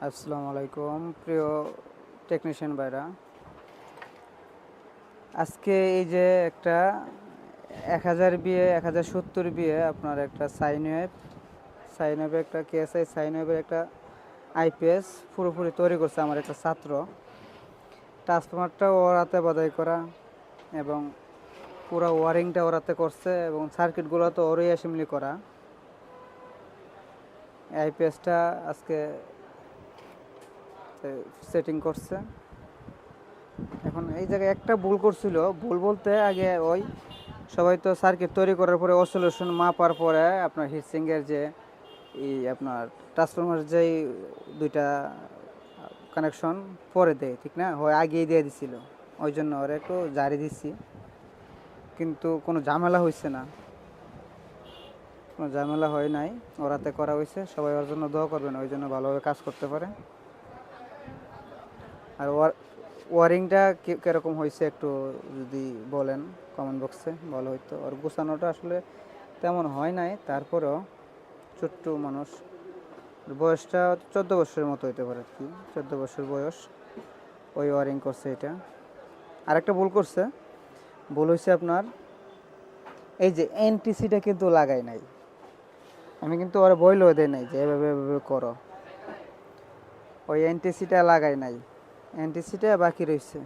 আসসালামু আলাইকুম প্রিয় টেকনিশিয়ান ভাইরা। আজকে এই যে একটা 1000 বিয়ে 1070 বিয়ে আপনার একটা সাইন ওয়েভ একটা কেএসআই সাইন ওয়েভের একটা আইপিএস পুরোপুরি তৈরি করছে আমার একটা ছাত্র। ট্রান্সফরমারটা ওর হাতে বাদাই করা এবং পুরো ওয়ারিংটা ওর হাতে করছে এবং সার্কিটগুলো তো ওরই অ্যাসেম্বলি করা। আইপিএসটা আজকে সেটিং করছে। এখন এই জায়গায় একটা ভুল করছিল, ভুল বলতে আগে ওই সবাই তো সার্কিট তৈরি করার পরে অসোলেশন মাপার পরে আপনার হিটসিঙ্গের যে আপনার ট্রান্সফরমার যেই দুইটা কানেকশন পরে দেয়, ঠিক না? হয় আগেই দিয়ে দিছিল, ওই জন্য ওরা একটু জারি দিচ্ছি, কিন্তু কোনো ঝামেলা হয়েছে না, কোনো ঝামেলা হয় নাই, ওরাতে করা হয়েছে। সবাই ওর জন্য দোয়া করবেন, ওই জন্য ভালোভাবে কাজ করতে পারে। আর ওয়ারিংটা কীরকম হয়েছে একটু যদি বলেন কমেন্ট বক্সে ভালো হইতো। আর গোছানোটা আসলে তেমন হয় নাই, তারপরেও ছোট্ট মানুষ, বয়সটা 14 বছরের মতো হইতে পারে আর কি, 14 বছর বয়স, ওই ওয়ারিং করছে এটা। আরেকটা ভুল করছে, ভুল হয়েছে আপনার এই যে এনটিসিটা কিন্তু লাগাই নাই। আমি কিন্তু ওরা বইলেও দেয় নাই যে এভাবে এভাবে করো, ওই এনটিসিটা লাগাই নাই, এনটিসিটা বাকি রয়েছে।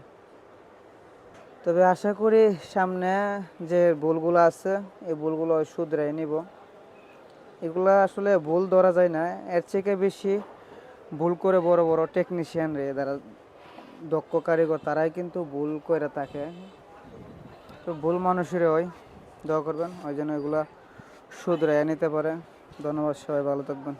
তবে আশা করি সামনে যে ভুলগুলো আছে এই ভুলগুলো শুধরাই নিব। এগুলা আসলে ভুল ধরা যায় না, এর থেকে বেশি ভুল করে বড় বড় টেকনিশিয়ান রে, যারা দক্ষ কারিগর, তারাই কিন্তু ভুল করে থাকে। তো ভুল মানুষের ওই দোয়া করবেন, ওই জন্য এগুলা শুধরাই নিতে পারে। ধন্যবাদ, সবাই ভালো থাকবেন।